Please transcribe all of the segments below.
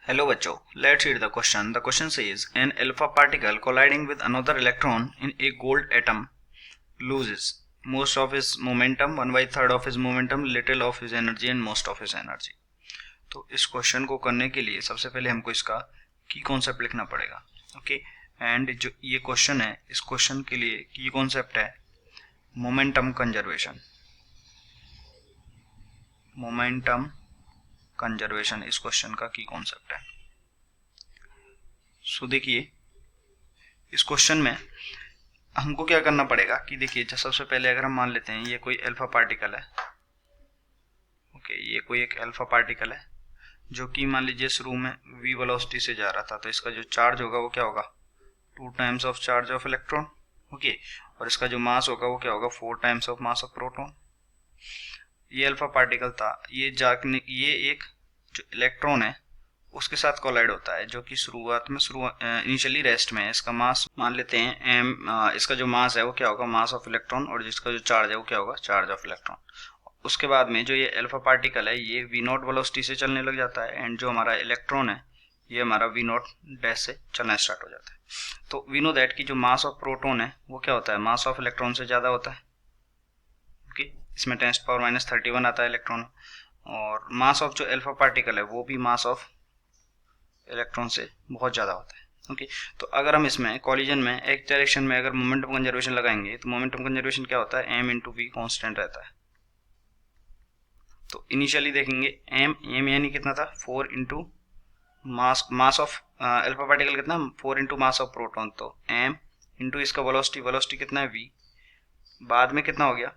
Hello बच्चों, let's read the question. The question says an alpha particle colliding with another electron in a gold atom loses most of his momentum, 1/3 of his momentum, little of his energy and most of his energy. तो इस question को करने के लिए सबसे पहले हमको इसका की कॉन्सेप्ट लिखना पड़ेगा. ओके, एंड जो ये क्वेश्चन है, इस क्वेश्चन के लिए की कॉन्सेप्ट है मोमेंटम कंजर्वेशन. मोमेंटम कंजर्वेशन इस क्वेश्चन का की कॉन्सेप्ट है. सो देखिए, इस क्वेश्चन में हमको क्या करना पड़ेगा कि देखिए, सबसे पहले अगर हम मान लेते हैं ये कोई अल्फा पार्टिकल है. ओके, ये कोई एक अल्फा पार्टिकल है जो कि मान लीजिए शुरू में v वेलोसिटी से जा रहा था, तो इसका जो चार्ज होगा वो क्या होगा, 2 times of charge of electron. Okay, और इसका जो मास होगा वो क्या होगा, 4 times of mass of proton. ये अल्फा पार्टिकल था, ये एक जो इलेक्ट्रॉन है उसके साथ कोलाइड होता है, जो कि शुरुआत में इनिशियली रेस्ट में है. इसका मास मान लेते हैं m. इसका जो मास है वो क्या होगा, मास ऑफ इलेक्ट्रॉन, और जिसका जो चार्ज है वो क्या होगा, चार्ज ऑफ इलेक्ट्रॉन. उसके बाद में जो ये अल्फा पार्टिकल है ये v0 वेलोसिटी से चलने लग जाता है, एंड जो हमारा इलेक्ट्रॉन है ये हमारा v0 डैश से चलना स्टार्ट हो जाता है. तो वी नो दैट कि जो मास ऑफ प्रोटॉन है वो क्या होता है, मास ऑफ इलेक्ट्रॉन से ज़्यादा होता है. ओके, इसमें 10⁻³ आता है इलेक्ट्रॉन, और मास ऑफ जो अल्फा पार्टिकल है वो भी मास ऑफ इलेक्ट्रॉन से बहुत ज़्यादा होता है. ओके, तो अगर हम इसमें कॉलिजन में एक डायरेक्शन में अगर मोमेंटम कंजर्वेशन लगाएंगे तो मोमेंटम कंजर्वेशन क्या होता है, m इंटू वी कॉन्स्टेंट रहता है. तो इनिशियली देखेंगे m यानी कितना था, 4 into mass of alpha particle कितना, 4 इंटू मास ऑफ प्रोटॉन. तो m इंटू इसका वेलोसिटी कितना है v. बाद में कितना हो गया,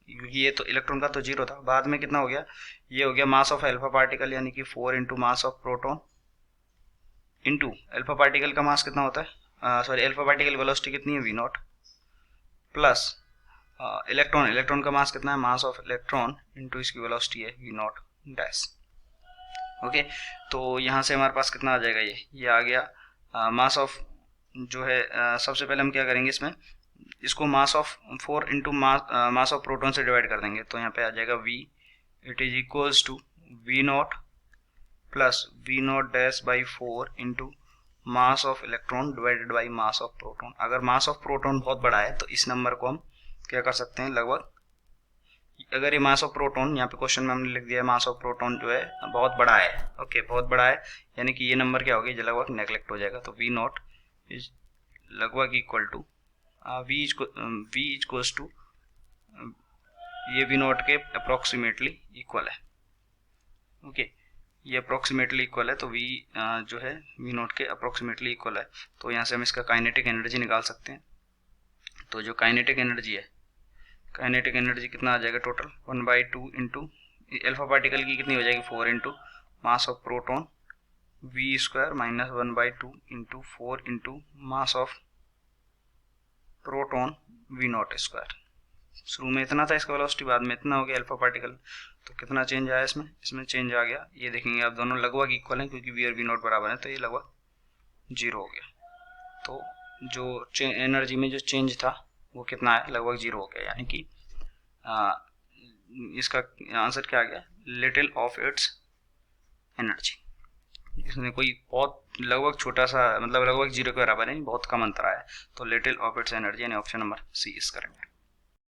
क्योंकि ये तो इलेक्ट्रॉन का तो 0 था, बाद में कितना हो गया, ये हो गया मास ऑफ अल्फा पार्टिकल यानी कि 4 into mass of proton into alpha particle का मास कितना होता है, सॉरी अल्फा पार्टिकल वेलोसिटी कितनी है, v0, प्लस इलेक्ट्रॉन का मास कितना है, मास ऑफ इलेक्ट्रॉन इंटू इसकी वेलोसिटी है v0 डैश. ओके, तो यहाँ से हमारे पास कितना आ जाएगा, ये आ गया मास ऑफ जो है. सबसे पहले हम क्या करेंगे, इसको mass of 4 into mass of proton से डिवाइड कर देंगे. तो यहाँ पे आ जाएगा v, it is equals to v0 plus v0 dash by 4 into mass of electron divided by mass of proton. अगर मास ऑफ प्रोटॉन बहुत बड़ा है तो इस नंबर को हम क्या कर सकते हैं, लगभग अगर ये मास ऑफ प्रोटॉन, यहाँ पे क्वेश्चन में हमने लिख दिया है मास ऑफ प्रोटॉन जो है बहुत बड़ा है. ओके, बहुत बड़ा है यानी कि ये नंबर क्या होगा, लगभग नेगलेक्ट हो जाएगा. तो v0 इज लगभग equal to v equals to ये v0 के अप्रोक्सीमेटली इक्वल है. ओके, ये अप्रोक्सीमेटली इक्वल है, तो v जो है v0 के अप्रोक्सीमेटली इक्वल है. तो यहाँ से हम इसका काइनेटिक एनर्जी निकाल सकते हैं. तो जो काइनेटिक एनर्जी है, काइनेटिक एनर्जी कितना आ जाएगा टोटल, 1/2 इंटू अल्फा पार्टिकल की कितनी हो जाएगी, 4 into mass of proton v square minus 1/2 into 4 into mass of proton v0 square. शुरू में इतना था इसका वेलोसिटी, बाद में इतना हो गया अल्फा पार्टिकल. तो कितना चेंज आया इसमें चेंज आ गया. ये देखेंगे आप दोनों लगभग इक्वल हैं क्योंकि v और v0 बराबर है, तो ये लगभग 0 हो गया. तो जो एनर्जी में जो चेंज था वो कितना है, लगभग 0 हो गया. यानी कि इसका आंसर क्या आ गया, लिटिल ऑफ इट्स एनर्जी. इसमें कोई बहुत लगभग छोटा सा, मतलब लगभग 0 के बराबर है, बहुत कम अंतर आया. तो लिटिल ऑफ इट्स एनर्जी यानी option number C is correct.